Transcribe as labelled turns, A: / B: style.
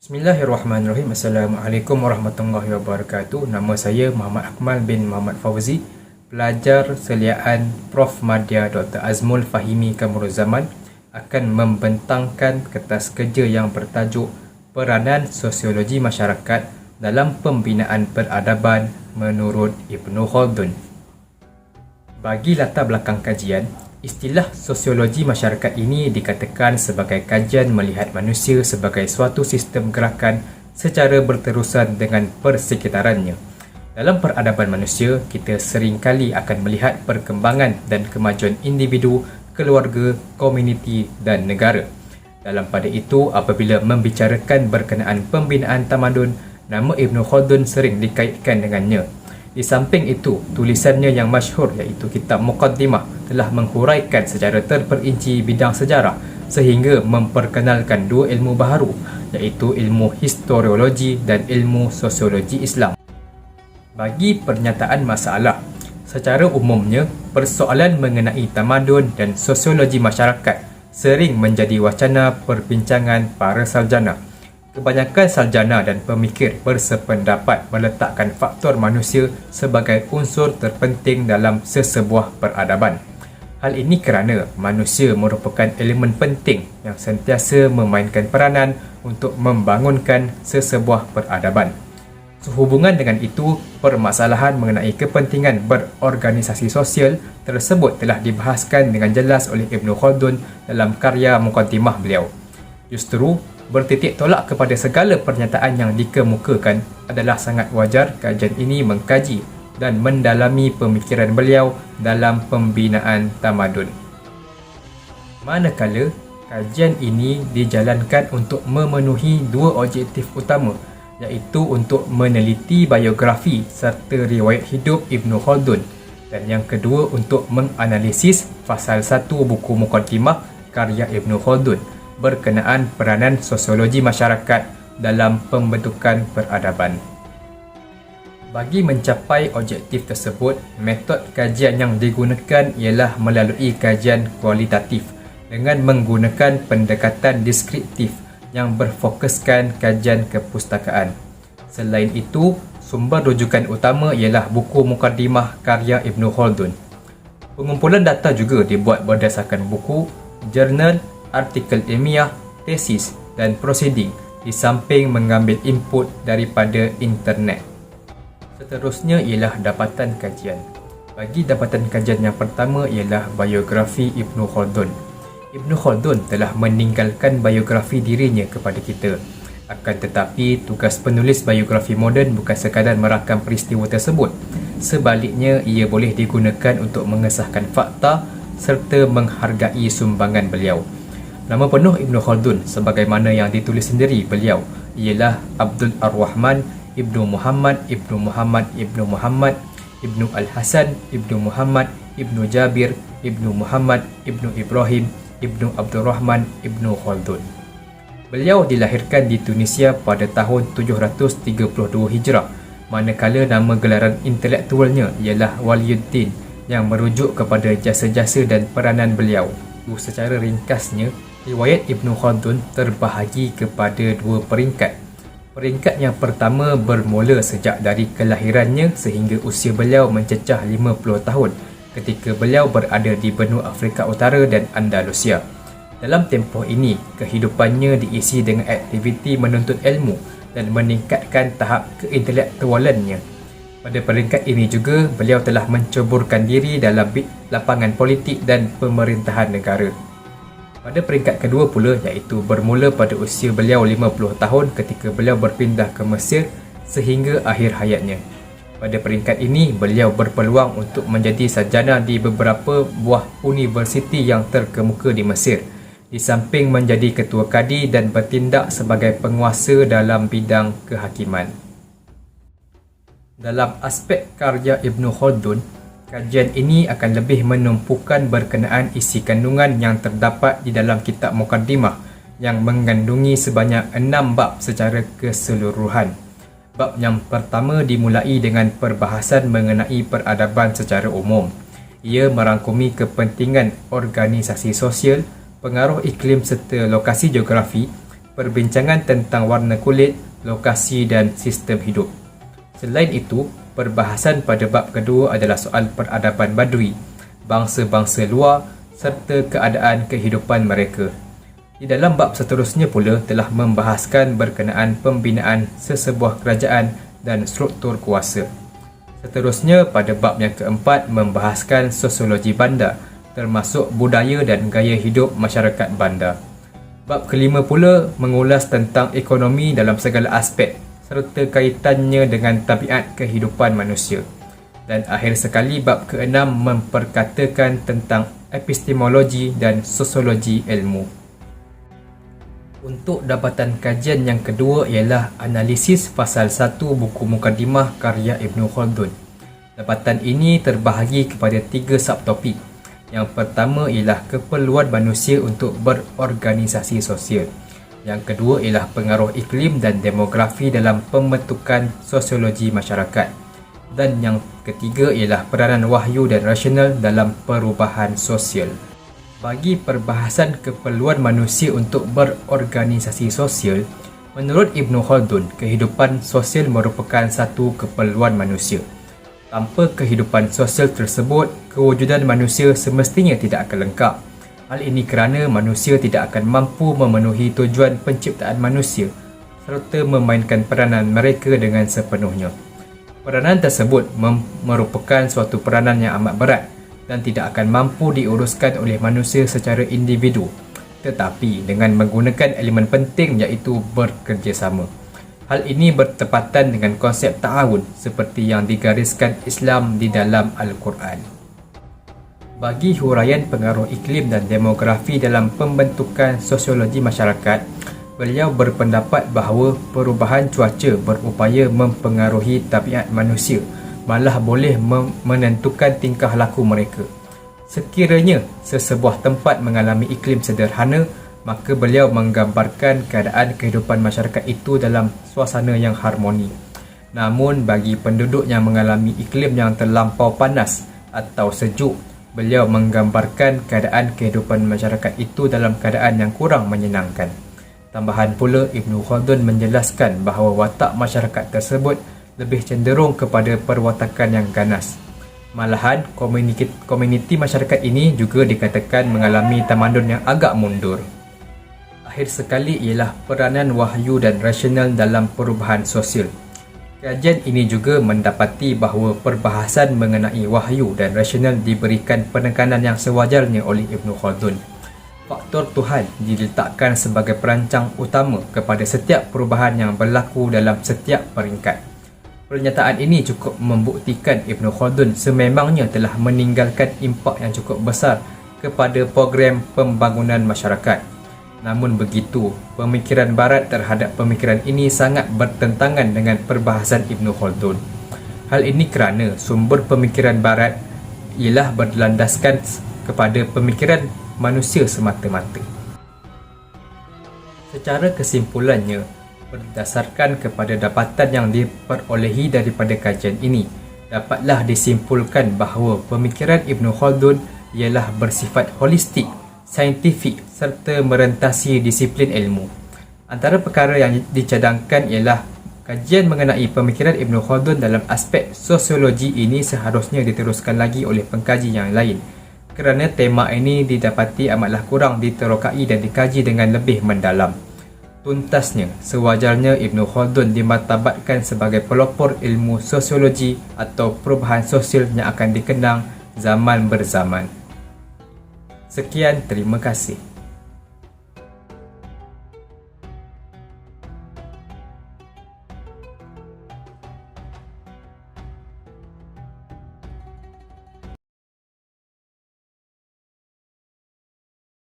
A: Bismillahirrahmanirrahim. Assalamualaikum warahmatullahi wabarakatuh. Nama saya Muhammad Akmal bin Muhammad Fauzi, pelajar seliaan Prof Madya Dr. Azmul Fahimi Kamaruzzaman, akan membentangkan kertas kerja yang bertajuk Peranan Sosiologi Masyarakat dalam Pembinaan Peradaban menurut Ibnu Khaldun. Bagi latar belakang kajian, istilah sosiologi masyarakat ini dikatakan sebagai kajian melihat manusia sebagai suatu sistem gerakan secara berterusan dengan persekitarannya. Dalam peradaban manusia, kita seringkali akan melihat perkembangan dan kemajuan individu, keluarga, komuniti dan negara. Dalam pada itu, apabila membicarakan berkenaan pembinaan tamadun, nama Ibnu Khaldun sering dikaitkan dengannya. Di samping itu, tulisannya yang masyhur iaitu kitab Muqaddimah telah menghuraikan secara terperinci bidang sejarah sehingga memperkenalkan dua ilmu baharu iaitu ilmu historiologi dan ilmu sosiologi Islam. Bagi pernyataan masalah, secara umumnya persoalan mengenai tamadun dan sosiologi masyarakat sering menjadi wacana perbincangan para sarjana. Kebanyakan sarjana dan pemikir bersependapat meletakkan faktor manusia sebagai unsur terpenting dalam sesebuah peradaban. Hal ini kerana manusia merupakan elemen penting yang sentiasa memainkan peranan untuk membangunkan sesebuah peradaban. Sehubungan dengan itu, permasalahan mengenai kepentingan berorganisasi sosial tersebut telah dibahaskan dengan jelas oleh Ibnu Khaldun dalam karya Muqaddimah beliau. Justru, bertitik tolak kepada segala pernyataan yang dikemukakan adalah sangat wajar kajian ini mengkaji dan mendalami pemikiran beliau dalam pembinaan tamadun. Manakala kajian ini dijalankan untuk memenuhi dua objektif utama, iaitu untuk meneliti biografi serta riwayat hidup Ibnu Khaldun, dan yang kedua untuk menganalisis fasal 1 buku Muqaddimah karya Ibnu Khaldun berkenaan peranan sosiologi masyarakat dalam pembentukan peradaban. Bagi mencapai objektif tersebut, metod kajian yang digunakan ialah melalui kajian kualitatif dengan menggunakan pendekatan deskriptif yang berfokuskan kajian kepustakaan. Selain itu, sumber rujukan utama ialah buku Muqaddimah karya Ibnu Khaldun. Pengumpulan data juga dibuat berdasarkan buku, jurnal, artikel ilmiah, tesis dan prosiding di samping mengambil input daripada internet. Seterusnya ialah dapatan kajian. Bagi dapatan kajian yang pertama ialah biografi Ibnu Khaldun. Ibnu Khaldun telah meninggalkan biografi dirinya kepada kita. Akan tetapi, tugas penulis biografi moden bukan sekadar merakam peristiwa tersebut. Sebaliknya, ia boleh digunakan untuk mengesahkan fakta serta menghargai sumbangan beliau. Nama penuh Ibnu Khaldun sebagaimana yang ditulis sendiri beliau ialah Abdul Ar-Rahman Ibnu Muhammad Ibnu Muhammad Ibnu Muhammad Ibnu Al-Hasan Ibnu Muhammad Ibnu Jabir Ibnu Muhammad Ibnu Ibrahim Ibnu Abdul Rahman Ibnu Khaldun. Beliau dilahirkan di Tunisia pada tahun 732 Hijrah, manakala nama gelaran intelektualnya ialah Waliyuddin yang merujuk kepada jasa-jasa dan peranan beliau. Secara ringkasnya, riwayat Ibnu Khaldun terbahagi kepada dua peringkat. Peringkat yang pertama bermula sejak dari kelahirannya sehingga usia beliau mencecah 50 tahun ketika beliau berada di benua Afrika Utara dan Andalusia. Dalam tempoh ini, kehidupannya diisi dengan aktiviti menuntut ilmu dan meningkatkan tahap keintelektualannya. Pada peringkat ini juga, beliau telah menceburkan diri dalam lapangan politik dan pemerintahan negara. Pada peringkat kedua pula, iaitu bermula pada usia beliau 50 tahun ketika beliau berpindah ke Mesir sehingga akhir hayatnya. Pada peringkat ini, beliau berpeluang untuk menjadi sarjana di beberapa buah universiti yang terkemuka di Mesir, di samping menjadi ketua kadi dan bertindak sebagai penguasa dalam bidang kehakiman. Dalam aspek karya Ibnu Khaldun, kajian ini akan lebih menumpukan berkenaan isi kandungan yang terdapat di dalam kitab Muqaddimah yang mengandungi sebanyak 6 bab secara keseluruhan. Bab yang pertama dimulai dengan perbahasan mengenai peradaban secara umum. Ia merangkumi kepentingan organisasi sosial, pengaruh iklim serta lokasi geografi, perbincangan tentang warna kulit, lokasi dan sistem hidup. Selain itu, perbahasan pada bab kedua adalah soal peradaban Badui, bangsa-bangsa luar serta keadaan kehidupan mereka. Di dalam bab seterusnya pula telah membahaskan berkenaan pembinaan sesebuah kerajaan dan struktur kuasa. Seterusnya pada bab yang keempat membahaskan sosiologi bandar, termasuk budaya dan gaya hidup masyarakat bandar. Bab kelima pula mengulas tentang ekonomi dalam segala aspek serta kaitannya dengan tabiat kehidupan manusia. Dan akhir sekali bab keenam memperkatakan tentang epistemologi dan sosiologi ilmu. Untuk dapatan kajian yang kedua ialah analisis fasal 1 buku Mukadimah karya Ibn Khaldun. Dapatan ini terbahagi kepada 3 subtopik. Yang pertama ialah keperluan manusia untuk berorganisasi sosial. Yang kedua ialah pengaruh iklim dan demografi dalam pembentukan sosiologi masyarakat. Dan yang ketiga ialah peranan wahyu dan rasional dalam perubahan sosial. Bagi perbahasan keperluan manusia untuk berorganisasi sosial, menurut Ibn Khaldun, kehidupan sosial merupakan satu keperluan manusia. Tanpa kehidupan sosial tersebut, kewujudan manusia semestinya tidak akan lengkap. Hal ini kerana manusia tidak akan mampu memenuhi tujuan penciptaan manusia serta memainkan peranan mereka dengan sepenuhnya. Peranan tersebut merupakan suatu peranan yang amat berat dan tidak akan mampu diuruskan oleh manusia secara individu, tetapi dengan menggunakan elemen penting iaitu bekerjasama. Hal ini bertepatan dengan konsep ta'awun seperti yang digariskan Islam di dalam Al-Quran. Bagi huraian pengaruh iklim dan demografi dalam pembentukan sosiologi masyarakat, beliau berpendapat bahawa perubahan cuaca berupaya mempengaruhi tabiat manusia, malah boleh menentukan tingkah laku mereka. Sekiranya sesebuah tempat mengalami iklim sederhana, maka beliau menggambarkan keadaan kehidupan masyarakat itu dalam suasana yang harmoni. Namun bagi penduduk yang mengalami iklim yang terlampau panas atau sejuk, beliau menggambarkan keadaan kehidupan masyarakat itu dalam keadaan yang kurang menyenangkan. Tambahan pula, Ibn Khaldun menjelaskan bahawa watak masyarakat tersebut lebih cenderung kepada perwatakan yang ganas. Malahan, komuniti masyarakat ini juga dikatakan mengalami tamadun yang agak mundur. Akhir sekali ialah peranan wahyu dan rasional dalam perubahan sosial. Kajian ini juga mendapati bahawa perbahasan mengenai wahyu dan rasional diberikan penekanan yang sewajarnya oleh Ibn Khaldun. Faktor Tuhan diletakkan sebagai perancang utama kepada setiap perubahan yang berlaku dalam setiap peringkat. Pernyataan ini cukup membuktikan Ibn Khaldun sememangnya telah meninggalkan impak yang cukup besar kepada program pembangunan masyarakat. Namun begitu, pemikiran Barat terhadap pemikiran ini sangat bertentangan dengan perbahasan Ibn Khaldun. Hal ini kerana sumber pemikiran Barat ialah berlandaskan kepada pemikiran manusia semata-mata. Secara kesimpulannya, berdasarkan kepada dapatan yang diperolehi daripada kajian ini, dapatlah disimpulkan bahawa pemikiran Ibn Khaldun ialah bersifat holistik, saintifik serta merentasi disiplin ilmu. Antara perkara yang dicadangkan ialah kajian mengenai pemikiran Ibn Khaldun dalam aspek sosiologi ini seharusnya diteruskan lagi oleh pengkaji yang lain, kerana tema ini didapati amatlah kurang diterokai dan dikaji dengan lebih mendalam. Tuntasnya, sewajarnya Ibn Khaldun dimartabatkan sebagai pelopor ilmu sosiologi atau perubahan sosial yang akan dikenang zaman berzaman. Sekian, terima kasih.